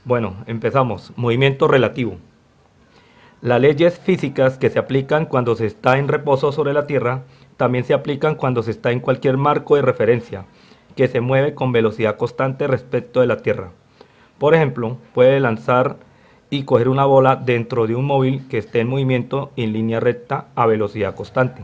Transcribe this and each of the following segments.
Bueno, empezamos. Movimiento relativo. Las leyes físicas que se aplican cuando se está en reposo sobre la Tierra también se aplican cuando se está en cualquier marco de referencia que se mueve con velocidad constante respecto de la Tierra. Por ejemplo, puede lanzar y coger una bola dentro de un móvil que esté en movimiento en línea recta a velocidad constante.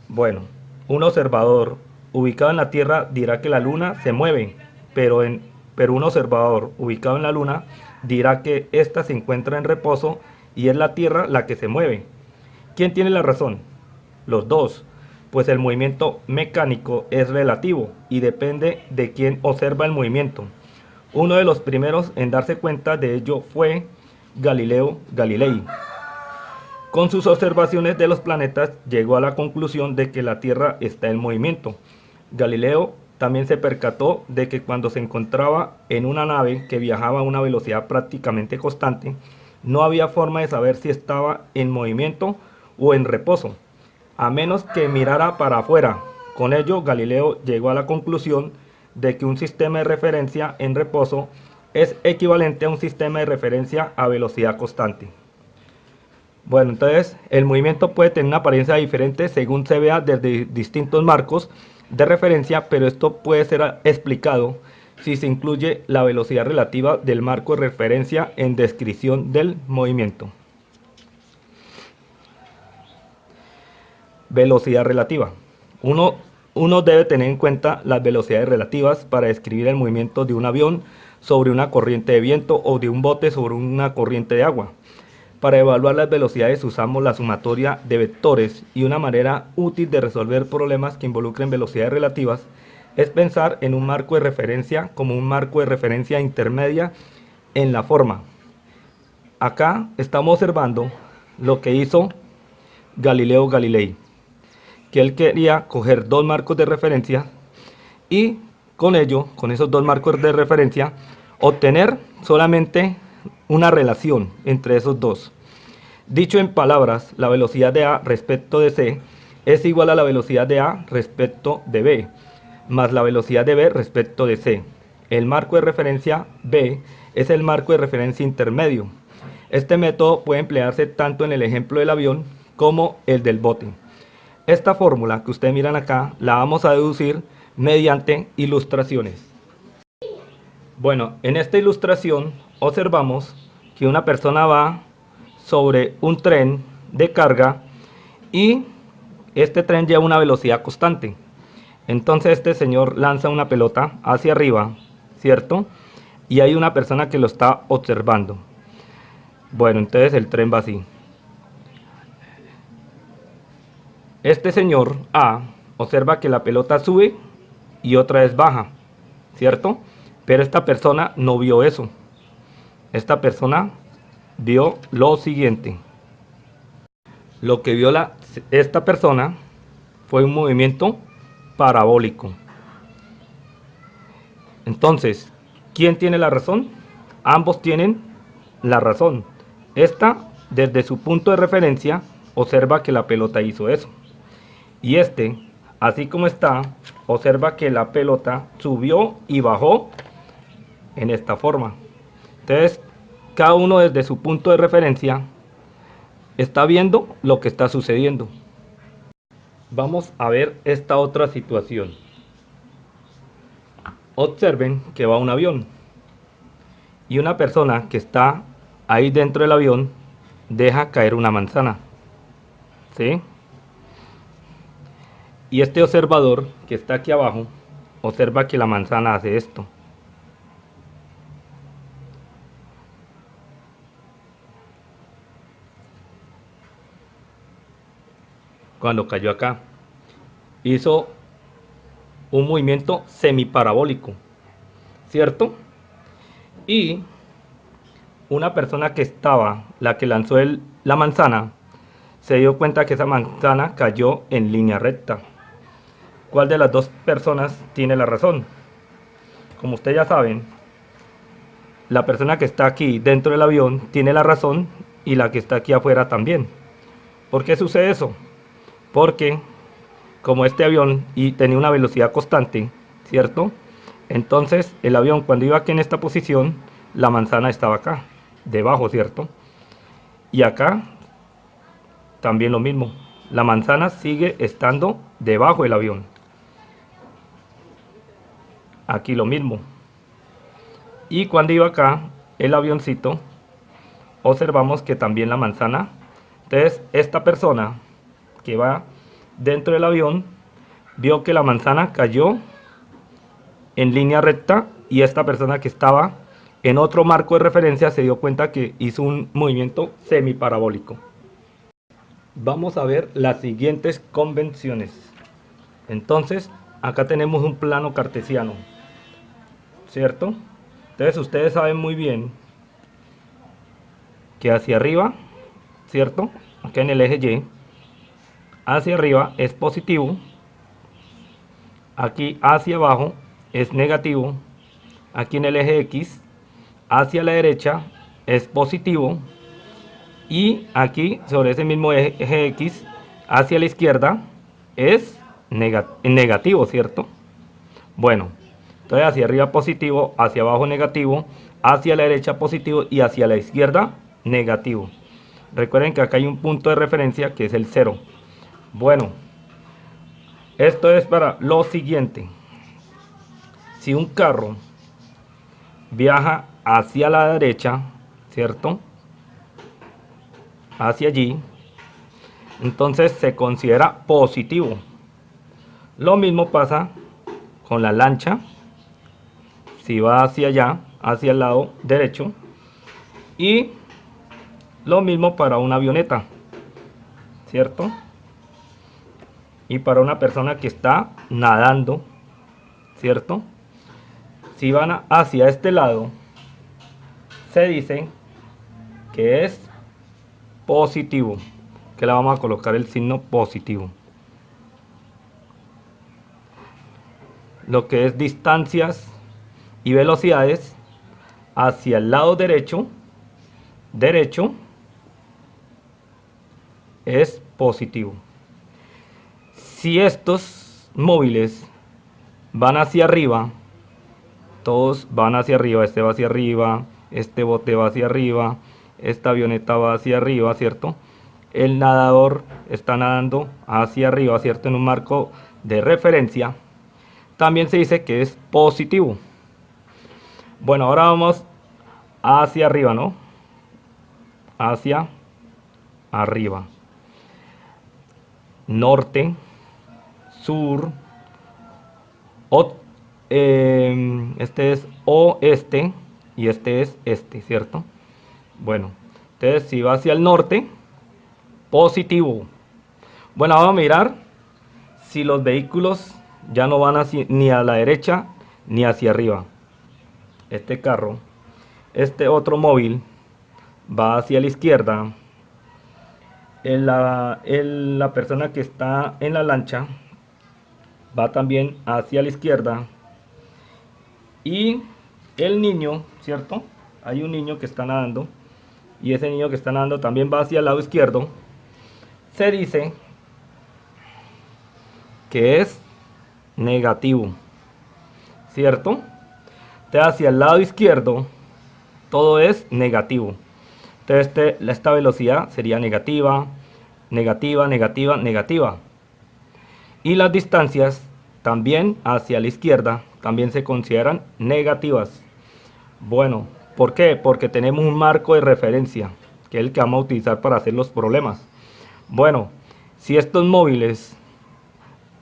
Bueno, un observador ubicado en la Tierra dirá que la Luna se mueve, pero un observador ubicado en la Luna dirá que ésta se encuentra en reposo y es la Tierra la que se mueve. ¿Quién tiene la razón? Los dos, pues el movimiento mecánico es relativo y depende de quién observa el movimiento. Uno de los primeros en darse cuenta de ello fue Galileo Galilei. Con sus observaciones de los planetas llegó a la conclusión de que la Tierra está en movimiento. Galileo también se percató de que cuando se encontraba en una nave que viajaba a una velocidad prácticamente constante, no había forma de saber si estaba en movimiento o en reposo, a menos que mirara para afuera. Con ello, Galileo llegó a la conclusión de que un sistema de referencia en reposo es equivalente a un sistema de referencia a velocidad constante. Bueno, entonces el movimiento puede tener una apariencia diferente según se vea desde distintos marcos de referencia, pero esto puede ser explicado si se incluye la velocidad relativa del marco de referencia en descripción del movimiento. Velocidad relativa. Uno debe tener en cuenta las velocidades relativas para describir el movimiento de un avión sobre una corriente de viento o de un bote sobre una corriente de agua. Para evaluar las velocidades usamos la sumatoria de vectores y una manera útil de resolver problemas que involucren velocidades relativas es pensar en un marco de referencia como un marco de referencia intermedia en la forma. Acá estamos observando lo que hizo Galileo Galilei, que él quería coger dos marcos de referencia y con ello, con esos dos marcos de referencia, obtener solamente una relación entre esos dos. Dicho en palabras, la velocidad de A respecto de C es igual a la velocidad de A respecto de B, más la velocidad de B respecto de C. El marco de referencia B es el marco de referencia intermedio. Este método puede emplearse tanto en el ejemplo del avión como el del bote. Esta fórmula que ustedes miran acá la vamos a deducir mediante ilustraciones. Bueno, en esta ilustración observamos que una persona va sobre un tren de carga y este tren lleva una velocidad constante. Entonces este señor lanza una pelota hacia arriba, ¿cierto? Y hay una persona que lo está observando. Bueno, entonces el tren va así. Este señor A observa que la pelota sube y otra vez baja, ¿cierto? Pero esta persona no vio eso. Esta persona vio lo siguiente. Lo que vio esta persona fue un movimiento parabólico. Entonces, ¿quién tiene la razón? Ambos tienen la razón. Esta, desde su punto de referencia, observa que la pelota hizo eso. Y este, así como está, observa que la pelota subió y bajó en esta forma. Entonces, cada uno desde su punto de referencia está viendo lo que está sucediendo. Vamos a ver esta otra situación. Observen que va un avión y una persona que está ahí dentro del avión deja caer una manzana, ¿sí? Y este observador que está aquí abajo observa que la manzana hace esto. Cuando cayó acá, hizo un movimiento semiparabólico, ¿cierto? Y una persona que estaba, la que lanzó la manzana, se dio cuenta que esa manzana cayó en línea recta. ¿Cuál de las dos personas tiene la razón? Como ustedes ya saben, la persona que está aquí dentro del avión tiene la razón y la que está aquí afuera también. ¿Por qué sucede eso? Porque como este avión tenía una velocidad constante, ¿cierto? Entonces el avión cuando iba aquí en esta posición la manzana estaba acá, debajo, ¿cierto? Y acá también lo mismo, la manzana sigue estando debajo del avión. Aquí lo mismo. Y cuando iba acá, el avioncito, observamos que también la manzana. Entonces, esta persona que va dentro del avión, vio que la manzana cayó en línea recta y esta persona que estaba en otro marco de referencia se dio cuenta que hizo un movimiento semiparabólico. Vamos a ver las siguientes convenciones. Entonces, acá tenemos un plano cartesiano, ¿cierto? Entonces ustedes saben muy bien que hacia arriba, ¿cierto? Acá en el eje Y, hacia arriba es positivo, aquí hacia abajo es negativo, aquí en el eje X, hacia la derecha es positivo, y aquí sobre ese mismo eje X, hacia la izquierda es negativo, ¿cierto? Bueno, entonces hacia arriba positivo, hacia abajo negativo, hacia la derecha positivo y hacia la izquierda negativo. Recuerden que acá hay un punto de referencia que es el 0. Bueno, esto es para lo siguiente. Si un carro viaja hacia la derecha, ¿cierto? Hacia allí, entonces se considera positivo. Lo mismo pasa con la lancha. Si va hacia allá, hacia el lado derecho, y lo mismo para una avioneta, ¿cierto? Y para una persona que está nadando, ¿cierto? Si van hacia este lado, se dice que es positivo, que le vamos a colocar el signo positivo. Lo que es distancias y velocidades hacia el lado derecho es positivo. Si estos móviles van hacia arriba, todos van hacia arriba, este va hacia arriba, este bote va hacia arriba, esta avioneta va hacia arriba, ¿cierto? El nadador está nadando hacia arriba, ¿cierto? En un marco de referencia. También se dice que es positivo. Bueno, ahora vamos hacia arriba, ¿no? Hacia arriba. Norte, sur, este es oeste y este es este, ¿cierto? Bueno, entonces si va hacia el norte, positivo. Bueno, vamos a mirar si los vehículos ya no van ni a la derecha ni hacia arriba. Este carro, este otro móvil va hacia la izquierda. La persona que está en la lancha va también hacia la izquierda. Y el niño, ¿cierto? Hay un niño que está nadando. Y ese niño que está nadando también va hacia el lado izquierdo. Se dice que es negativo, ¿cierto? Entonces hacia el lado izquierdo todo es negativo. Entonces esta velocidad sería negativa, negativa, negativa, negativa. Y las distancias también hacia la izquierda también se consideran negativas. Bueno, ¿por qué? Porque tenemos un marco de referencia, que es el que vamos a utilizar para hacer los problemas. Bueno, si estos móviles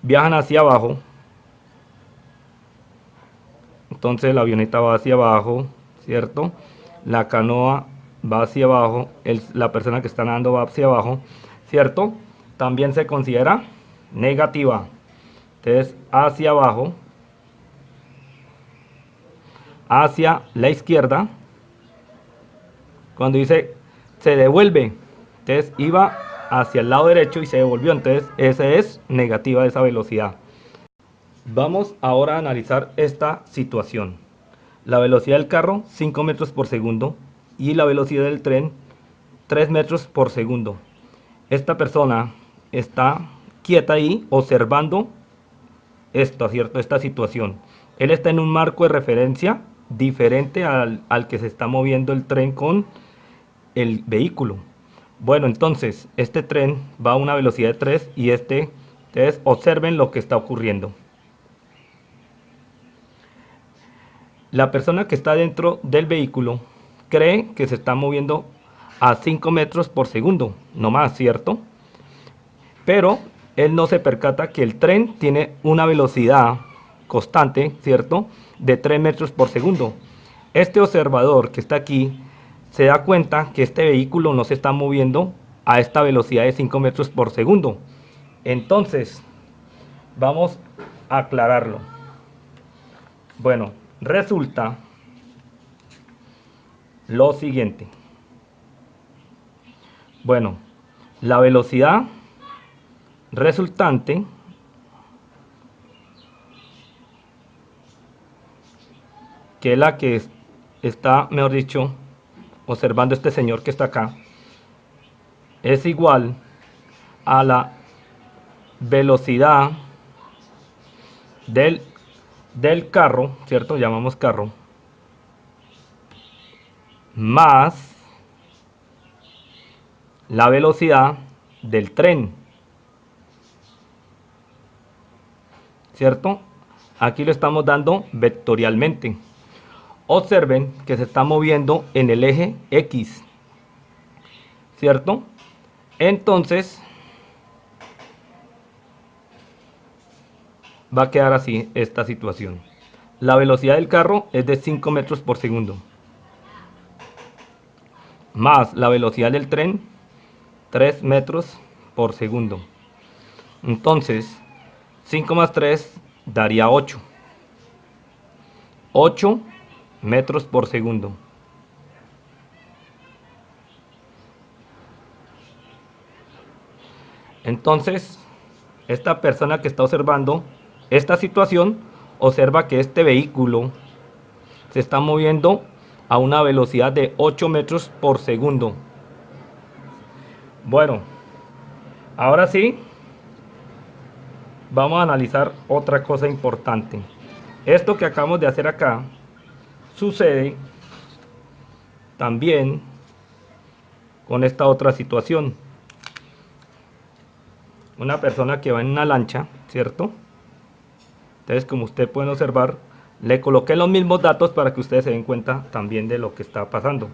viajan hacia abajo, entonces la avioneta va hacia abajo, ¿cierto? La canoa va hacia abajo, la persona que está nadando va hacia abajo, ¿cierto? También se considera negativa. Entonces, hacia abajo, hacia la izquierda, cuando dice se devuelve, entonces iba hacia el lado derecho y se devolvió, entonces esa es negativa, esa velocidad. Vamos ahora a analizar esta situación. La velocidad del carro 5 metros por segundo y la velocidad del tren 3 metros por segundo. Esta persona está quieta ahí observando esto, ¿cierto? Esta situación. Él está en un marco de referencia diferente al que se está moviendo el tren con el vehículo. Bueno, entonces este tren va a una velocidad de 3 y ustedes observen lo que está ocurriendo. La persona que está dentro del vehículo cree que se está moviendo a 5 metros por segundo, no más, ¿cierto? Pero él no se percata que el tren tiene una velocidad constante, ¿cierto? De 3 metros por segundo. Este observador que está aquí se da cuenta que este vehículo no se está moviendo a esta velocidad de 5 metros por segundo. Entonces, vamos a aclararlo. Bueno, resulta lo siguiente. Bueno, la velocidad resultante que es la que está, mejor dicho, observando este señor que está acá, es igual a la velocidad del carro, ¿cierto? Llamamos carro, más la velocidad del tren, ¿cierto? Aquí lo estamos dando vectorialmente. Observen que se está moviendo en el eje X, ¿cierto? Entonces va a quedar así esta situación. La velocidad del carro es de 5 metros por segundo, más la velocidad del tren, 3 metros por segundo. Entonces, 5 más 3 daría 8. 8 metros por segundo. Entonces, esta persona que está observando esta situación, observa que este vehículo se está moviendo a una velocidad de 8 metros por segundo. Bueno, ahora sí, vamos a analizar otra cosa importante. Esto que acabamos de hacer acá sucede también con esta otra situación. Una persona que va en una lancha, ¿cierto? Entonces, como ustedes pueden observar, le coloqué los mismos datos para que ustedes se den cuenta también de lo que está pasando.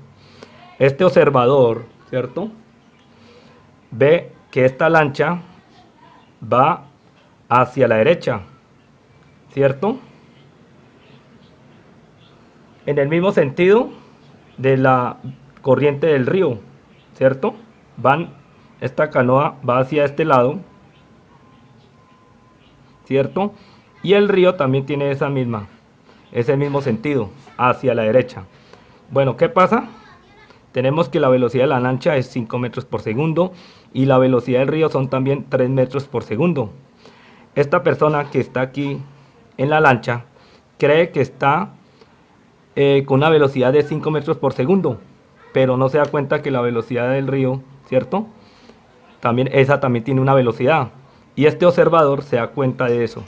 Este observador, ¿cierto?, ve que esta lancha va hacia la derecha, ¿cierto?, en el mismo sentido de la corriente del río, ¿cierto? Esta canoa va hacia este lado, ¿cierto? Y el río también tiene ese mismo sentido, hacia la derecha. Bueno, ¿qué pasa? Tenemos que la velocidad de la lancha es 5 metros por segundo y la velocidad del río son también 3 metros por segundo. Esta persona que está aquí en la lancha cree que está con una velocidad de 5 metros por segundo, pero no se da cuenta que la velocidad del río, ¿cierto?, esa también tiene una velocidad. Y este observador se da cuenta de eso,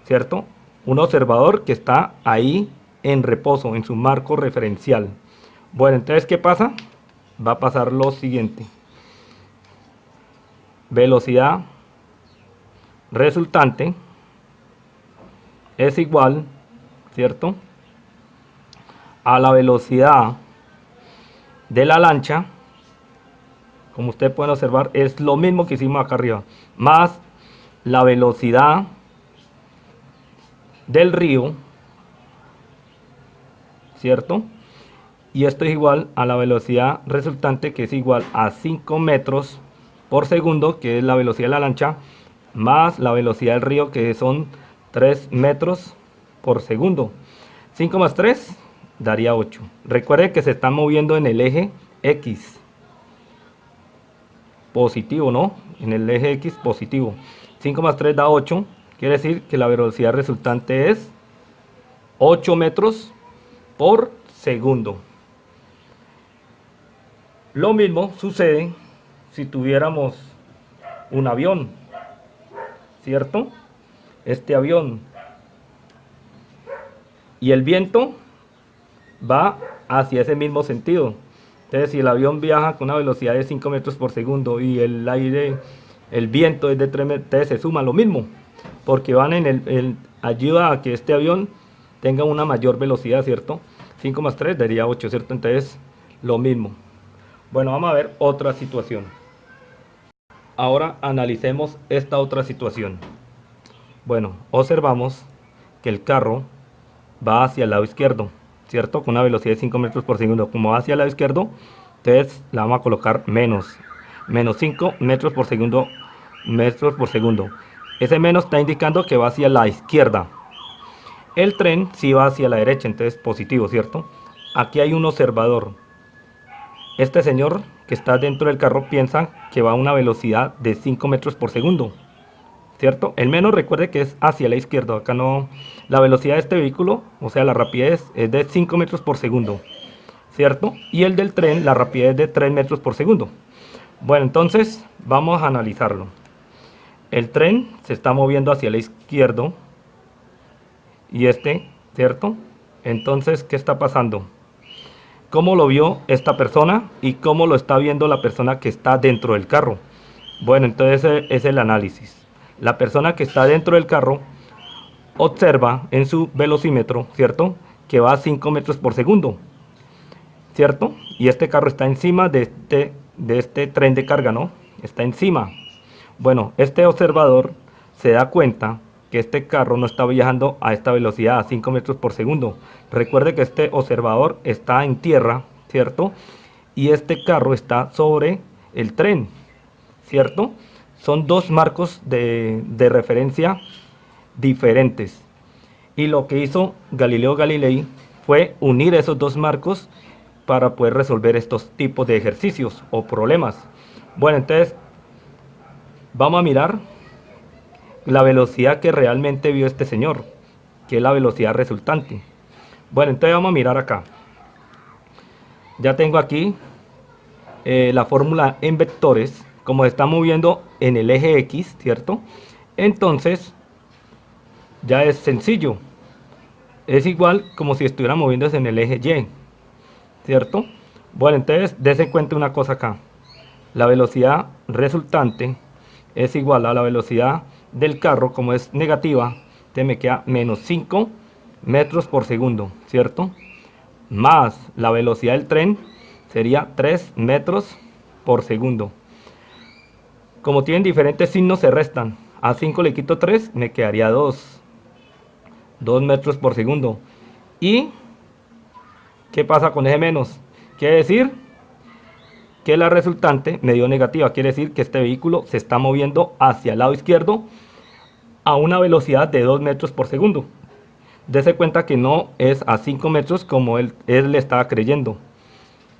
¿cierto? Un observador que está ahí en reposo, en su marco referencial. Bueno, entonces, ¿qué pasa? Va a pasar lo siguiente. Velocidad resultante es igual, ¿cierto?, a la velocidad de la lancha. Como ustedes pueden observar, es lo mismo que hicimos acá arriba, más la velocidad del río, ¿cierto? Y esto es igual a la velocidad resultante, que es igual a 5 metros por segundo, que es la velocidad de la lancha, más la velocidad del río, que son 3 metros por segundo. 5 más 3 daría 8. Recuerden que se está moviendo en el eje X. Positivo, ¿no? En el eje X positivo. 5 más 3 da 8. Quiere decir que la velocidad resultante es 8 metros por segundo. Lo mismo sucede si tuviéramos un avión, ¿cierto? Este avión y el viento va hacia ese mismo sentido. Entonces, si el avión viaja con una velocidad de 5 metros por segundo y el aire, el viento es de 3 metros, entonces se suma lo mismo, porque van ayuda a que este avión tenga una mayor velocidad, ¿cierto? 5 más 3 daría 8, ¿cierto? Entonces, lo mismo. Bueno, vamos a ver otra situación. Ahora analicemos esta otra situación. Bueno, observamos que el carro va hacia el lado izquierdo, ¿cierto? Con una velocidad de 5 metros por segundo. Como va hacia el lado izquierdo, entonces la vamos a colocar menos 5 metros por segundo, Ese menos está indicando que va hacia la izquierda. El tren sí va hacia la derecha, entonces positivo, ¿cierto? Aquí hay un observador. Este señor que está dentro del carro piensa que va a una velocidad de 5 metros por segundo, ¿cierto? El menos, recuerde que es hacia la izquierda. Acá no, la velocidad de este vehículo, o sea, la rapidez es de 5 metros por segundo, ¿cierto? Y el del tren, la rapidez es de 3 metros por segundo. Bueno, entonces vamos a analizarlo. El tren se está moviendo hacia la izquierda y ¿cierto? Entonces, ¿qué está pasando? ¿Cómo lo vio esta persona y cómo lo está viendo la persona que está dentro del carro? Bueno, entonces ese es el análisis. La persona que está dentro del carro observa en su velocímetro, ¿cierto? Que va a 5 metros por segundo, ¿cierto? Y este carro está encima de este tren de carga, ¿no? Está encima. Bueno, este observador se da cuenta que este carro no está viajando a esta velocidad, a 5 metros por segundo. Recuerde que este observador está en tierra, ¿cierto? Y este carro está sobre el tren, ¿cierto? Son dos marcos de referencia diferentes. Y lo que hizo Galileo Galilei fue unir esos dos marcos para poder resolver estos tipos de ejercicios o problemas. Bueno, entonces vamos a mirar la velocidad que realmente vio este señor, que es la velocidad resultante. Bueno, entonces vamos a mirar acá. Ya tengo aquí la fórmula en vectores, como se está moviendo en el eje X, ¿cierto? Entonces ya es sencillo. Es igual como si estuviera moviéndose en el eje Y, ¿cierto? Bueno, entonces dése cuenta una cosa acá. La velocidad resultante es igual a la velocidad del carro, como es negativa, entonces me queda menos 5 metros por segundo, ¿cierto? Más la velocidad del tren sería 3 metros por segundo. Como tienen diferentes signos se restan. A 5 le quito 3, me quedaría 2 metros por segundo. ¿Y qué pasa con ese menos? Quiere decir que la resultante me dio negativa. Quiere decir que este vehículo se está moviendo hacia el lado izquierdo a una velocidad de 2 metros por segundo. Dese cuenta que no es a 5 metros como él le estaba creyendo.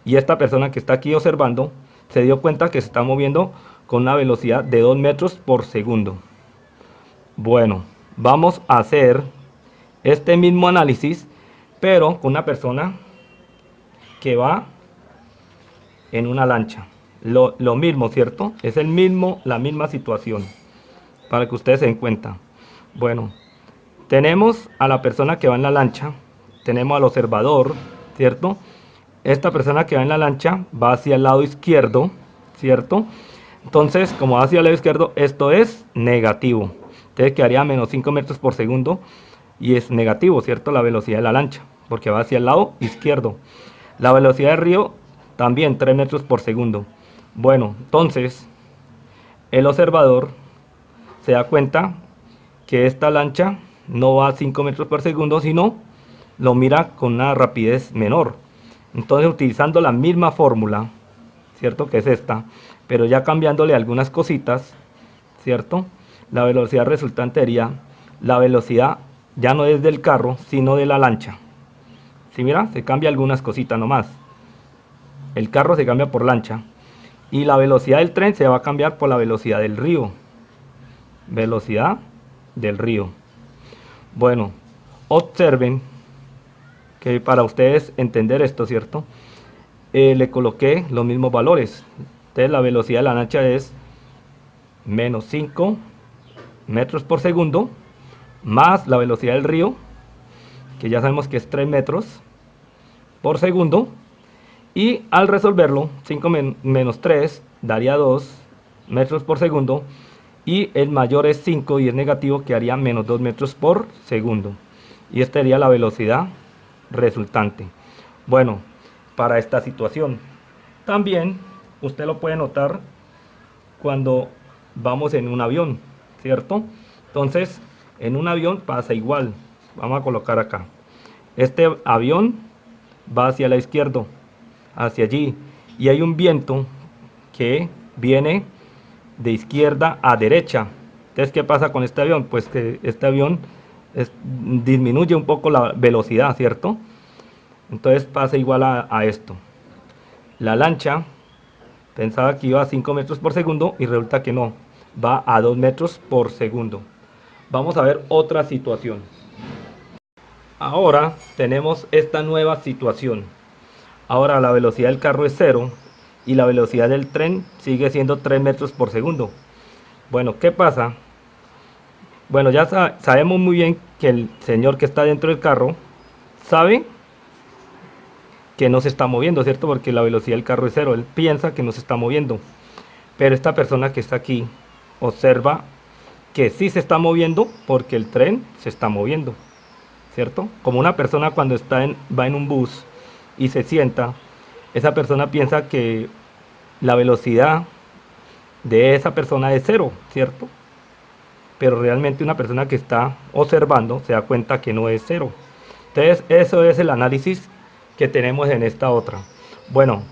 Y esta persona que está aquí observando se dio cuenta que se está moviendo con una velocidad de 2 metros por segundo. Bueno, vamos a hacer este mismo análisis, pero con una persona que va en una lancha. Lo mismo, ¿cierto? Es la misma situación, para que ustedes se den cuenta. Bueno, tenemos a la persona que va en la lancha, tenemos al observador, ¿cierto? Esta persona que va en la lancha va hacia el lado izquierdo, ¿cierto? Entonces, como va hacia el lado izquierdo, esto es negativo. Entonces quedaría menos 5 metros por segundo y es negativo, ¿cierto? La velocidad de la lancha, porque va hacia el lado izquierdo. La velocidad del río también 3 metros por segundo. Bueno, entonces el observador se da cuenta que esta lancha no va a 5 metros por segundo, sino lo mira con una rapidez menor. Entonces, utilizando la misma fórmula, ¿cierto? Que es esta, pero ya cambiándole algunas cositas, ¿cierto? La velocidad resultante sería, la velocidad ya no es del carro, sino de la lancha. ¿Sí, mira? Se cambia algunas cositas nomás. El carro se cambia por lancha. Y la velocidad del tren se va a cambiar por la velocidad del río. Velocidad del río. Bueno, observen que para ustedes entender esto, ¿cierto? Le coloqué los mismos valores. Entonces la velocidad de la lancha es menos 5 metros por segundo, más la velocidad del río, que ya sabemos que es 3 metros, por segundo. Y al resolverlo, 5 menos 3 daría 2 metros por segundo. Y el mayor es 5 y es negativo, que haría menos 2 metros por segundo. Y esta sería la velocidad resultante. Bueno, para esta situación. También usted lo puede notar cuando vamos en un avión, ¿cierto? Entonces, en un avión pasa igual. Vamos a colocar acá. Este avión va hacia la izquierda, hacia allí. Y hay un viento que viene de izquierda a derecha. Entonces, ¿qué pasa con este avión? Pues que este avión disminuye un poco la velocidad, ¿cierto? Entonces pasa igual a esto. La lancha pensaba que iba a 5 metros por segundo y resulta que no, va a 2 metros por segundo. Vamos a ver otra situación. Ahora tenemos esta nueva situación. Ahora la velocidad del carro es 0 y la velocidad del tren sigue siendo 3 metros por segundo. Bueno, ¿qué pasa? Bueno, ya sabemos muy bien que el señor que está dentro del carro sabe que no se está moviendo, ¿cierto? Porque la velocidad del carro es 0. Él piensa que no se está moviendo. Pero esta persona que está aquí observa que sí se está moviendo porque el tren se está moviendo, ¿cierto? Como una persona cuando va en un bus y se sienta, esa persona piensa que la velocidad de esa persona es 0, ¿cierto? Pero realmente una persona que está observando se da cuenta que no es 0. Entonces, eso es el análisis que tenemos en esta otra. Bueno,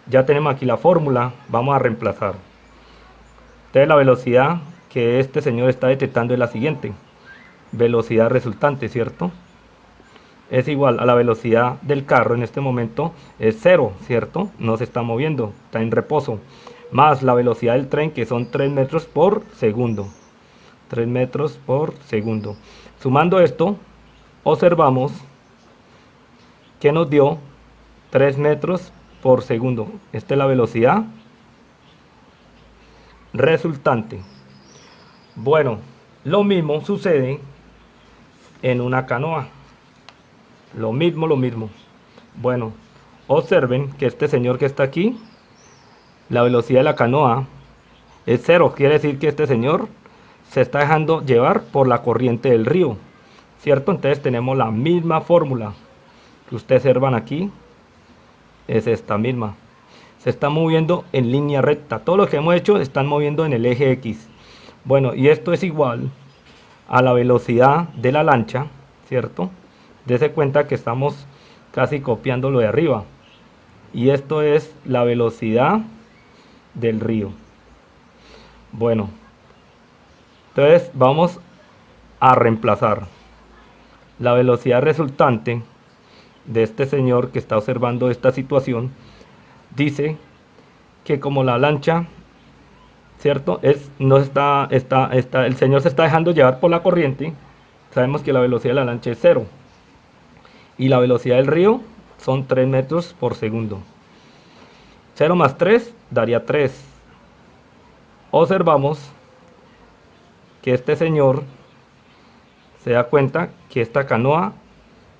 ya tenemos aquí la fórmula, vamos a reemplazar. Entonces, la velocidad que este señor está detectando es la siguiente. Velocidad resultante, ¿cierto? Es igual a la velocidad del carro en este momento, es 0, ¿cierto? No se está moviendo, está en reposo. Más la velocidad del tren, que son 3 metros por segundo. 3 metros por segundo. Sumando esto, observamos que nos dio 3 metros por segundo. Esta es la velocidad resultante. Bueno, lo mismo sucede en una canoa. Lo mismo, lo mismo. Bueno, observen que este señor que está aquí, la velocidad de la canoa es 0. Quiere decir que este señor se está dejando llevar por la corriente del río, ¿cierto? Entonces tenemos la misma fórmula que ustedes observan aquí, es esta misma. Se está moviendo en línea recta. Todo lo que hemos hecho están moviendo en el eje X. Bueno, y esto es igual a la velocidad de la lancha, ¿cierto? Dese cuenta que estamos casi copiando lo de arriba. Y esto es la velocidad del río. Bueno, entonces vamos a reemplazar la velocidad resultante de este señor que está observando esta situación. Dice que como la lancha, ¿cierto? El señor se está dejando llevar por la corriente. Sabemos que la velocidad de la lancha es 0. Y la velocidad del río son 3 metros por segundo. 0 más 3 daría 3. Observamos que este señor se da cuenta que esta canoa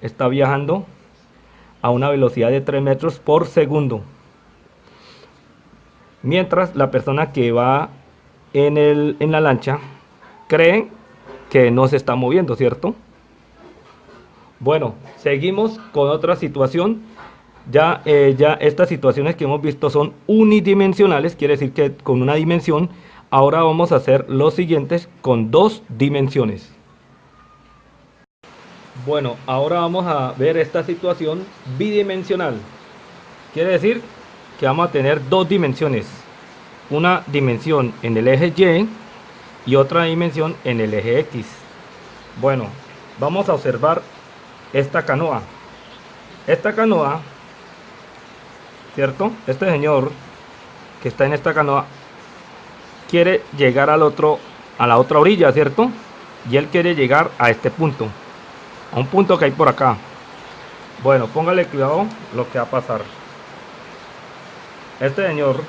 está viajando a una velocidad de 3 metros por segundo. Mientras la persona que va en la lancha cree que no se está moviendo, ¿cierto? Bueno, seguimos con otra situación. Ya estas situaciones que hemos visto son unidimensionales, quiere decir que con una dimensión. Ahora vamos a hacer los siguientes con 2 dimensiones. Bueno, ahora vamos a ver esta situación bidimensional. Quiere decir que vamos a tener 2 dimensiones. Una dimensión en el eje Y y otra dimensión en el eje X. Bueno, vamos a observar esta canoa. Esta canoa, ¿cierto? Este señor que está en esta canoa quiere llegar a la otra orilla, ¿cierto? Y él quiere llegar a este punto, a un punto que hay por acá. Bueno, póngale cuidado lo que va a pasar. Este señor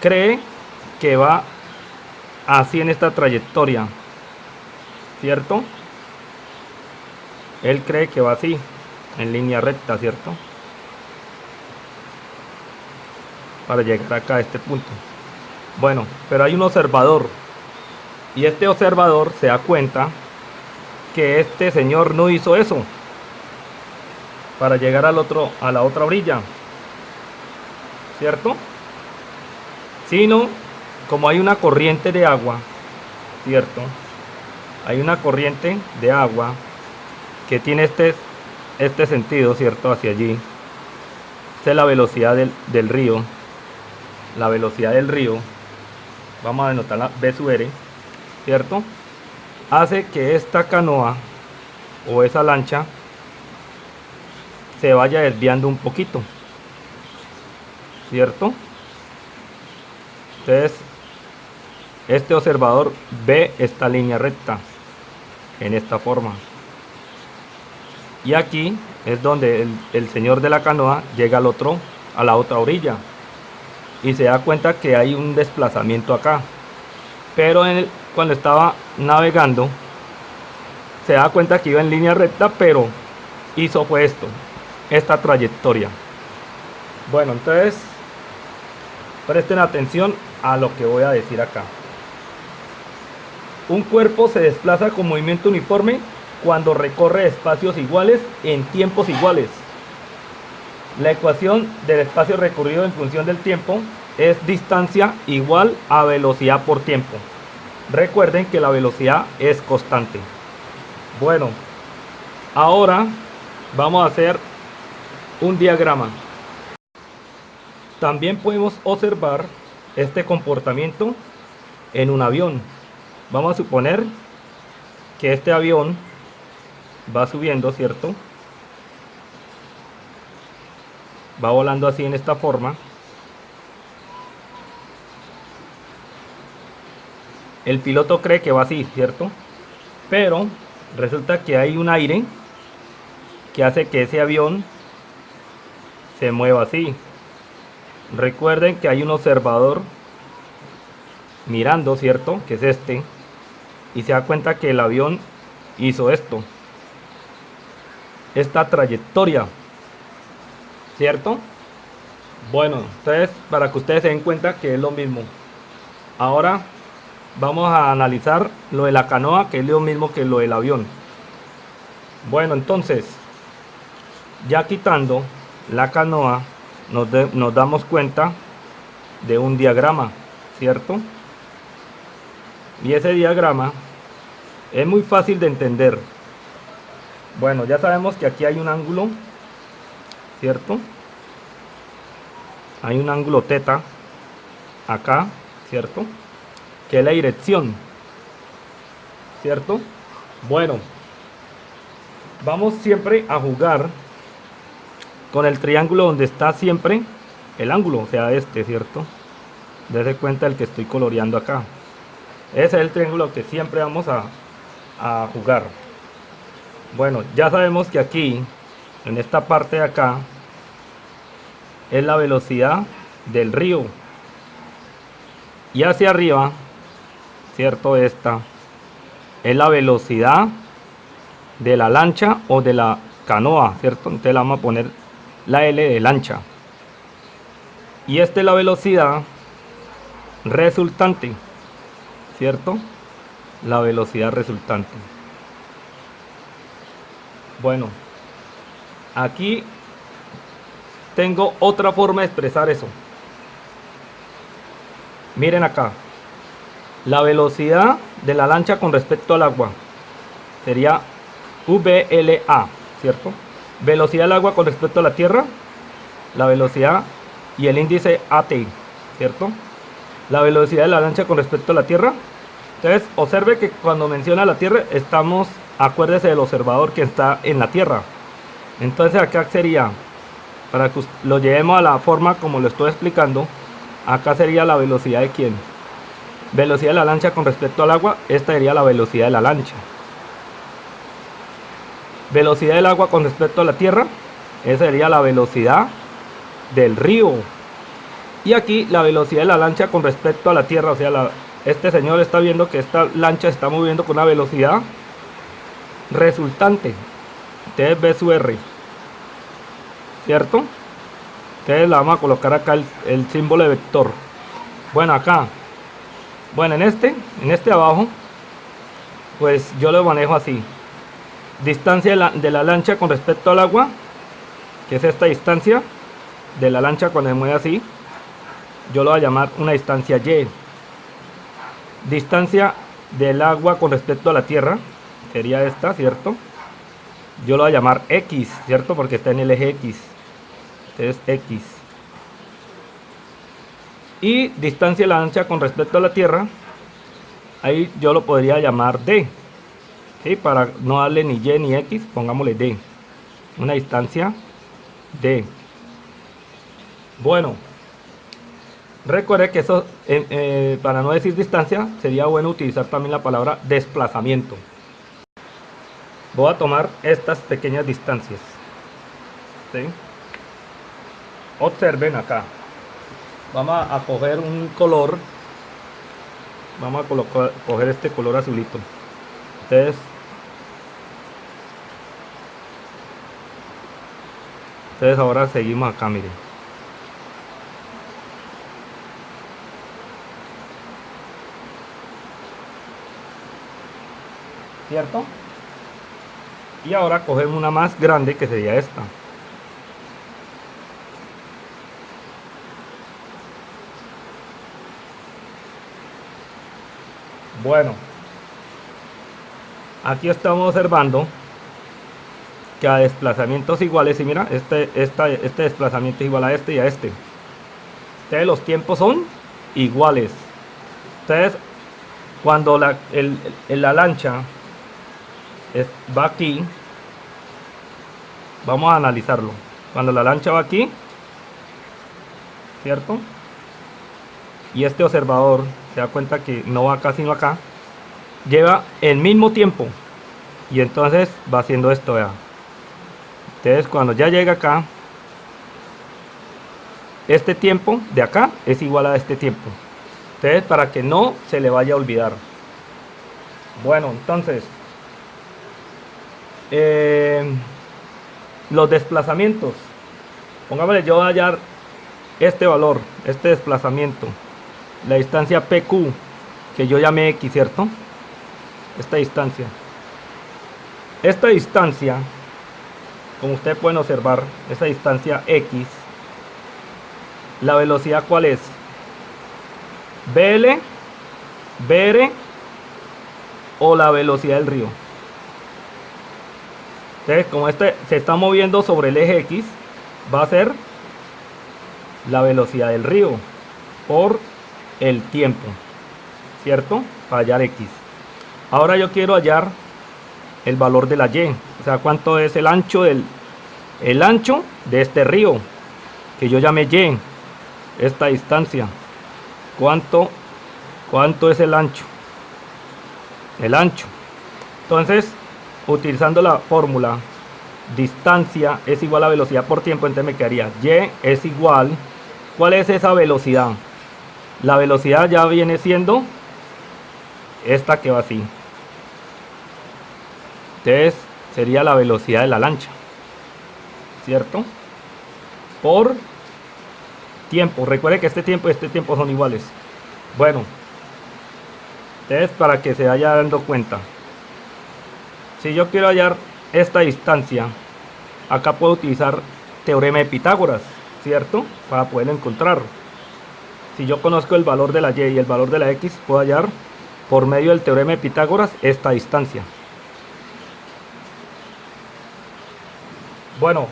cree que va así en esta trayectoria, ¿cierto? Él cree que va así, en línea recta, ¿cierto? Para llegar acá a este punto. Bueno, pero hay un observador. Y este observador se da cuenta que este señor no hizo eso para llegar a la otra orilla, ¿cierto? Sino, como hay una corriente de agua, ¿cierto? Hay una corriente de agua que tiene este sentido, ¿cierto? Hacia allí. Esta es la velocidad del río. La velocidad del río, vamos a denotar la V sub R, ¿cierto? Hace que esta canoa o esa lancha se vaya desviando un poquito, ¿cierto? Entonces, este observador ve esta línea recta en esta forma. Y aquí es donde el señor de la canoa llega a la otra orilla. Y se da cuenta que hay un desplazamiento acá. Pero cuando estaba navegando, se da cuenta que iba en línea recta, pero hizo fue esta trayectoria. Bueno, entonces presten atención a lo que voy a decir acá. Un cuerpo se desplaza con movimiento uniforme cuando recorre espacios iguales en tiempos iguales. La ecuación del espacio recorrido en función del tiempo es distancia igual a velocidad por tiempo. Recuerden que la velocidad es constante. Bueno, ahora vamos a hacer un diagrama. También podemos observar este comportamiento en un avión. Vamos a suponer que este avión va subiendo, ¿cierto? Va volando así en esta forma. El piloto cree que va así, ¿cierto? Pero resulta que hay un aire que hace que ese avión se mueva así. Recuerden que hay un observador mirando, ¿cierto? Que es este. Y se da cuenta que el avión hizo esta trayectoria, ¿cierto? Bueno, entonces para que ustedes se den cuenta que es lo mismo. Ahora vamos a analizar lo de la canoa, que es lo mismo que lo del avión. Bueno, entonces, ya quitando la canoa, nos damos cuenta de un diagrama, ¿cierto? Y ese diagrama es muy fácil de entender. Bueno, ya sabemos que aquí hay un ángulo, ¿cierto? Hay un ángulo θ acá, ¿cierto? Que es la dirección, ¿cierto? Bueno, vamos siempre a jugar con el triángulo donde está siempre el ángulo, o sea, ¿cierto? Dese cuenta el que estoy coloreando acá. Ese es el triángulo que siempre vamos a jugar. Bueno, ya sabemos que aquí, en esta parte de acá, es la velocidad del río. Y hacia arriba, ¿cierto? Esta es la velocidad de la lancha o de la canoa, ¿cierto? Entonces la vamos a poner la L de lancha. Y esta es la velocidad resultante, ¿cierto? La velocidad resultante. Bueno, aquí tengo otra forma de expresar eso. Miren acá. La velocidad de la lancha con respecto al agua sería VLA, ¿cierto? Velocidad del agua con respecto a la tierra, la velocidad y el índice AT, ¿cierto? La velocidad de la lancha con respecto a la tierra. Entonces, observe que cuando menciona la tierra, acuérdese del observador que está en la tierra. Entonces, acá sería, para que lo llevemos a la forma como lo estoy explicando, acá sería la velocidad de ¿quién? Velocidad de la lancha con respecto al agua. Esta sería la velocidad de la lancha. Velocidad del agua con respecto a la tierra. Esa sería la velocidad del río. Y aquí la velocidad de la lancha con respecto a la tierra. O sea, este señor está viendo que esta lancha está moviendo con una velocidad resultante, entonces B sub R, ¿cierto? Entonces la vamos a colocar acá el símbolo de vector. Bueno, acá, bueno, en este abajo, pues yo lo manejo así. Distancia de la lancha con respecto al agua, que es esta distancia de la lancha cuando se mueve así, yo lo voy a llamar una distancia Y. Distancia del agua con respecto a la tierra, sería esta, ¿cierto? Yo lo voy a llamar X, ¿cierto? Porque está en el eje X. Entonces X. Y distancia de la lancha con respecto a la tierra, ahí yo lo podría llamar D. ¿Sí? Para no darle ni Y ni X, pongámosle D. Una distancia D. Bueno, recuerde que eso, para no decir distancia, sería bueno utilizar también la palabra desplazamiento. Voy a tomar estas pequeñas distancias. ¿Sí? Observen acá. Vamos a coger un color. Vamos a coger este color azulito. Entonces ahora seguimos acá, miren. ¿Cierto? Y ahora cogemos una más grande, que sería esta. Bueno, aquí estamos observando que a desplazamientos iguales, y mira, este desplazamiento es igual a este y a este. Entonces los tiempos son iguales. Entonces, cuando la lancha va aquí, vamos a analizarlo. Cuando la lancha va aquí, ¿cierto? Y este observador se da cuenta que no va acá sino acá, lleva el mismo tiempo, y entonces va haciendo esto, vea. Entonces cuando ya llega acá, este tiempo de acá es igual a este tiempo. Entonces, para que no se le vaya a olvidar. Bueno, entonces los desplazamientos, pongámosle, yo voy a hallar este valor, este desplazamiento, la distancia PQ, que yo llamé X, ¿cierto? Esta distancia, como ustedes pueden observar, esta distancia X, la velocidad, ¿cuál es? BL, BR o la velocidad del río. Entonces, como este se está moviendo sobre el eje X, va a ser la velocidad del río por el tiempo, ¿cierto? Para hallar X. Ahora yo quiero hallar el valor de la Y, o sea, cuánto es el ancho de este río, que yo llamé Y, esta distancia. ¿Cuánto es el ancho? Entonces, utilizando la fórmula distancia es igual a velocidad por tiempo, entonces me quedaría Y es igual, ¿cuál es esa velocidad? La velocidad ya viene siendo esta que va así. Entonces sería la velocidad de la lancha, ¿cierto? Por tiempo. Recuerde que este tiempo y este tiempo son iguales. Bueno, entonces para que se vaya dando cuenta, si yo quiero hallar esta distancia, acá puedo utilizar teorema de Pitágoras, ¿cierto? Para poder encontrar. Si yo conozco el valor de la Y y el valor de la X, puedo hallar por medio del teorema de Pitágoras esta distancia. Bueno,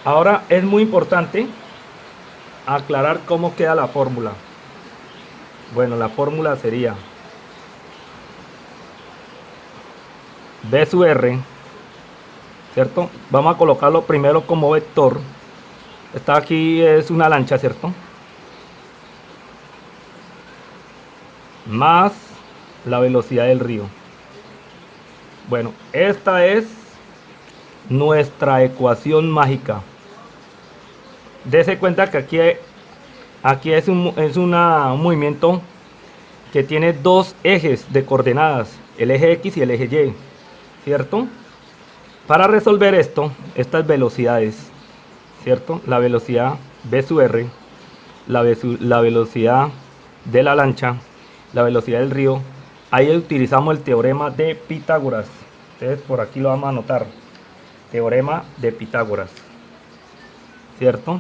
ahora es muy importante aclarar cómo queda la fórmula. Bueno, la fórmula sería B sub R, ¿cierto? Vamos a colocarlo primero como vector. Esta aquí es una lancha, ¿cierto? Más la velocidad del río. Bueno, esta es nuestra ecuación mágica. Dese cuenta que aquí es un movimiento que tiene dos ejes de coordenadas, el eje X y el eje Y. ¿cierto? Para resolver esto, estas velocidades, ¿cierto? La velocidad v sub r, la velocidad de la lancha, la velocidad del río, ahí utilizamos el teorema de Pitágoras. Entonces por aquí lo vamos a anotar, teorema de Pitágoras, ¿cierto?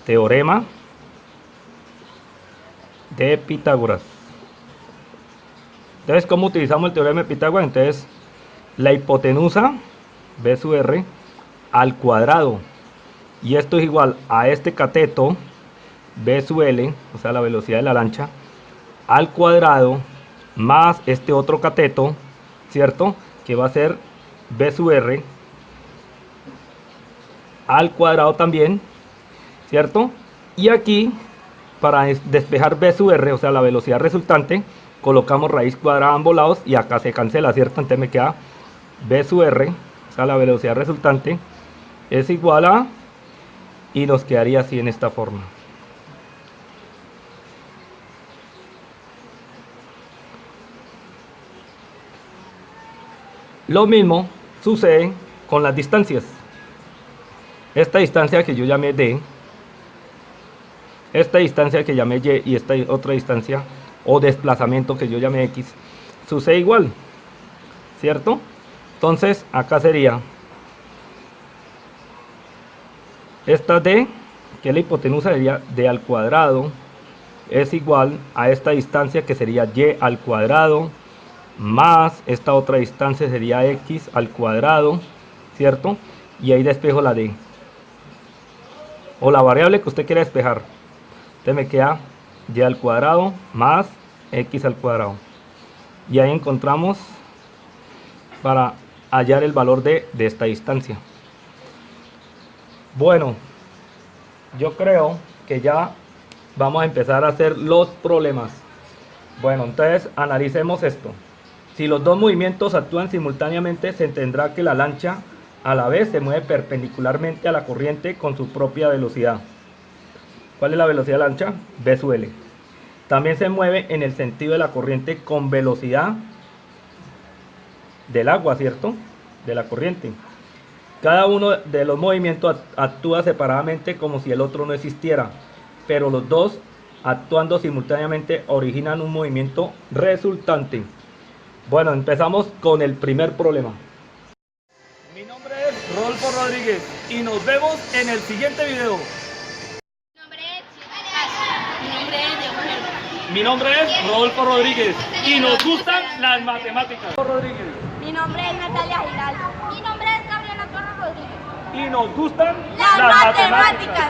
Teorema de Pitágoras. Entonces, ¿cómo utilizamos el teorema de Pitágoras? Entonces, la hipotenusa v sub r al cuadrado, y esto es igual a este cateto v sub l, o sea la velocidad de la lancha, al cuadrado más este otro cateto, ¿cierto? Que va a ser v sub r al cuadrado también, ¿cierto? Y aquí, para despejar v sub r, o sea la velocidad resultante, colocamos raíz cuadrada a ambos lados y acá se cancela, ¿cierto? Entonces me queda v sub r, o sea la velocidad resultante, es igual a, y nos quedaría así en esta forma. Lo mismo sucede con las distancias. Esta distancia que yo llamé D, esta distancia que llamé Y y esta otra distancia o desplazamiento que yo llamé X, sucede igual, ¿cierto? Entonces acá sería esta D, que es la hipotenusa, sería D al cuadrado, es igual a esta distancia que sería Y al cuadrado, más esta otra distancia sería X al cuadrado, ¿cierto? Y ahí despejo la D, o la variable que usted quiera despejar. Entonces me queda Y al cuadrado más X al cuadrado. Y ahí encontramos para hallar el valor de esta distancia. Bueno, yo creo que ya vamos a empezar a hacer los problemas. Bueno, entonces analicemos esto. Si los dos movimientos actúan simultáneamente, se tendrá que la lancha a la vez se mueve perpendicularmente a la corriente con su propia velocidad. ¿Cuál es la velocidad de la lancha? V sub L. También se mueve en el sentido de la corriente con velocidad del agua, ¿cierto? De la corriente. Cada uno de los movimientos actúa separadamente como si el otro no existiera, pero los dos actuando simultáneamente originan un movimiento resultante. Bueno, empezamos con el primer problema. Mi nombre es Rodolfo Rodríguez y nos vemos en el siguiente video. Mi nombre es Rodolfo Rodríguez y nos gustan las matemáticas. Mi nombre es Natalia Giral. Mi nombre es Gabriela Torres Rodríguez. Y nos gustan las matemáticas.